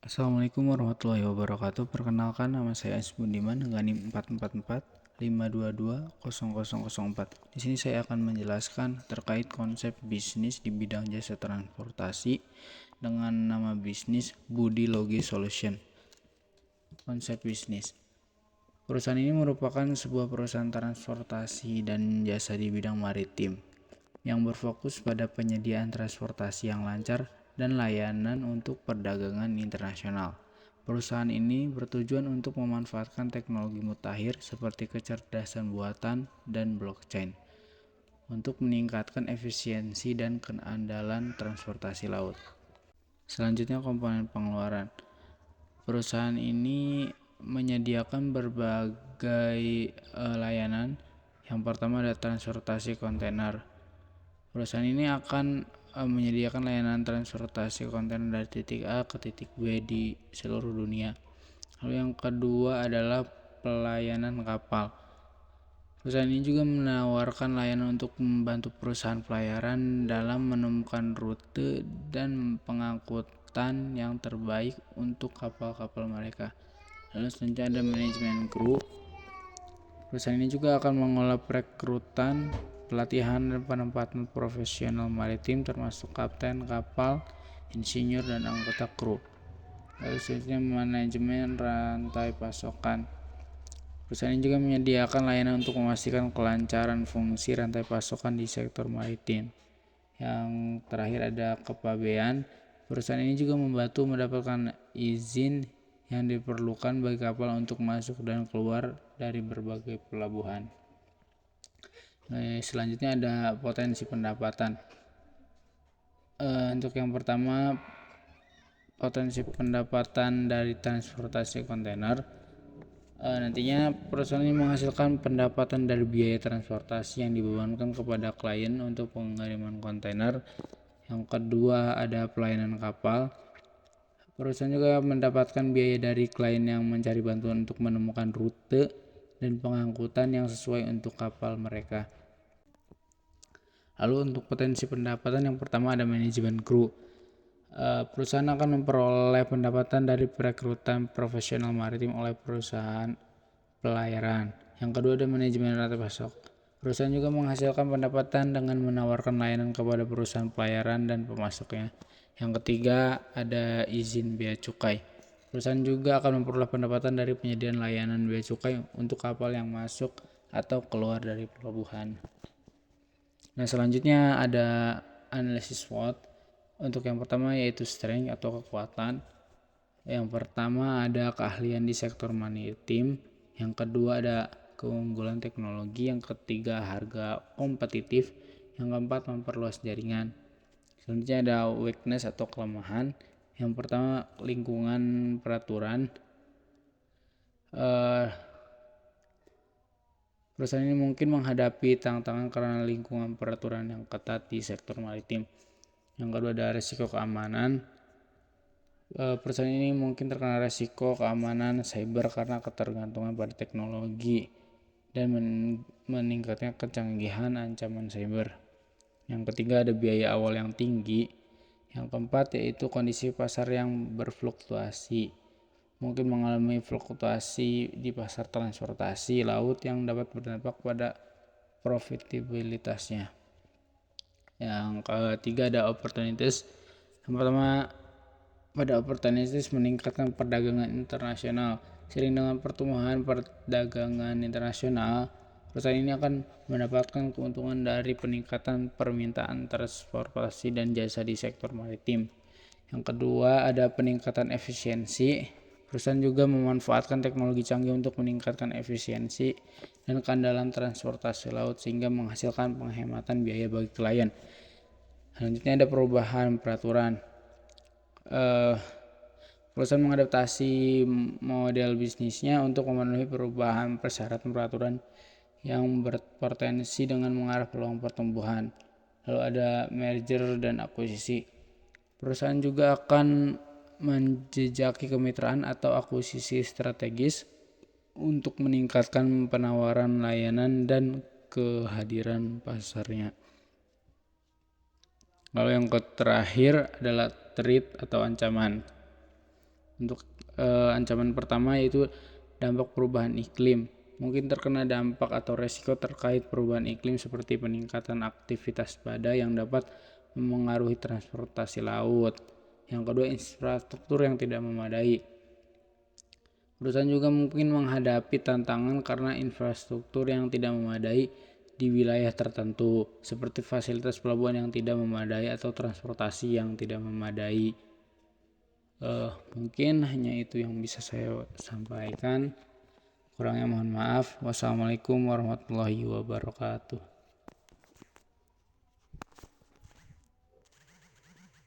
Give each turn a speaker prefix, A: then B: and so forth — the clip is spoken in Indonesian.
A: Assalamualaikum warahmatullahi wabarakatuh. Perkenalkan, nama saya Aziz Budiman dengan NIM 444 522 0004. Di sini saya akan menjelaskan terkait konsep bisnis di bidang jasa transportasi dengan nama bisnis Budi Logi Solution. Konsep bisnis. Perusahaan ini merupakan sebuah perusahaan transportasi dan jasa di bidang maritim yang berfokus pada penyediaan transportasi yang lancar dan layanan untuk perdagangan internasional. Perusahaan ini bertujuan untuk memanfaatkan teknologi mutakhir seperti kecerdasan buatan dan blockchain untuk meningkatkan efisiensi dan keandalan transportasi laut. Selanjutnya, komponen pengeluaran. Perusahaan ini menyediakan berbagai layanan. Yang pertama ada transportasi kontainer. Perusahaan ini akan menyediakan layanan transportasi kontainer dari titik A ke titik B di seluruh dunia. Lalu yang kedua adalah pelayanan kapal. Perusahaan ini juga menawarkan layanan untuk membantu perusahaan pelayaran dalam menemukan rute dan pengangkutan yang terbaik untuk kapal-kapal mereka. Lalu selanjutnya ada manajemen kru. Perusahaan ini juga akan mengolah perekrutan, pelatihan, dan penempatan profesional maritim termasuk kapten kapal, insinyur, dan anggota kru. Lalu selanjutnya manajemen rantai pasokan. Perusahaan ini juga menyediakan layanan untuk memastikan kelancaran fungsi rantai pasokan di sektor maritim. Yang terakhir ada kepabean. Perusahaan ini juga membantu mendapatkan izin yang diperlukan bagi kapal untuk masuk dan keluar dari berbagai pelabuhan. Selanjutnya ada potensi pendapatan. Untuk yang pertama, potensi pendapatan dari transportasi kontainer. Nantinya perusahaan ini menghasilkan pendapatan dari biaya transportasi yang dibebankan kepada klien untuk pengiriman kontainer. Yang kedua ada pelayanan kapal. Perusahaan juga mendapatkan biaya dari klien yang mencari bantuan untuk menemukan rute dan pengangkutan yang sesuai untuk kapal mereka. Lalu untuk potensi pendapatan, yang pertama ada manajemen kru. Perusahaan akan memperoleh pendapatan dari perekrutan profesional maritim oleh perusahaan pelayaran. Yang kedua ada manajemen rantai pasok. Perusahaan juga menghasilkan pendapatan dengan menawarkan layanan kepada perusahaan pelayaran dan pemasoknya. Yang ketiga ada izin bea cukai. Perusahaan juga akan memperoleh pendapatan dari penyediaan layanan bea cukai untuk kapal yang masuk atau keluar dari pelabuhan. Nah, selanjutnya ada analisis SWOT. Untuk yang pertama yaitu strength atau kekuatan. Yang pertama ada keahlian di sektor maritim. Yang kedua ada keunggulan teknologi. Yang ketiga harga kompetitif. Yang keempat memperluas jaringan. Selanjutnya ada weakness atau kelemahan. Yang pertama lingkungan peraturan. Perusahaan ini mungkin menghadapi tantangan karena lingkungan peraturan yang ketat di sektor maritim. Yang kedua ada risiko keamanan. Perusahaan ini mungkin terkena risiko keamanan cyber karena ketergantungan pada teknologi dan meningkatnya kecanggihan ancaman cyber. Yang ketiga ada biaya awal yang tinggi. Yang keempat yaitu kondisi pasar yang berfluktuasi. Mungkin mengalami fluktuasi di pasar transportasi laut yang dapat berdampak pada profitabilitasnya. Yang ketiga ada opportunities. Yang pertama pada opportunities meningkatkan perdagangan internasional. Seiring dengan pertumbuhan perdagangan internasional, perusahaan ini akan mendapatkan keuntungan dari peningkatan permintaan transportasi dan jasa di sektor maritim. Yang kedua ada peningkatan efisiensi. Perusahaan juga memanfaatkan teknologi canggih untuk meningkatkan efisiensi dan keandalan transportasi laut sehingga menghasilkan penghematan biaya bagi klien. Selanjutnya ada perubahan peraturan. Perusahaan mengadaptasi model bisnisnya untuk memenuhi perubahan persyaratan peraturan yang berpotensi dengan mengarah peluang pertumbuhan. Lalu ada merger dan akuisisi. Perusahaan juga akan menjejaki kemitraan atau akuisisi strategis untuk meningkatkan penawaran layanan dan kehadiran pasarnya. Lalu yang terakhir adalah threat atau ancaman. Untuk ancaman pertama yaitu dampak perubahan iklim. Mungkin terkena dampak atau resiko terkait perubahan iklim seperti peningkatan aktivitas badai yang dapat memengaruhi transportasi laut. Yang kedua, infrastruktur yang tidak memadai. Perusahaan juga mungkin menghadapi tantangan karena infrastruktur yang tidak memadai di wilayah tertentu, seperti fasilitas pelabuhan yang tidak memadai atau transportasi yang tidak memadai. Mungkin hanya itu yang bisa saya sampaikan. Kurangnya mohon maaf. Wassalamualaikum warahmatullahi wabarakatuh.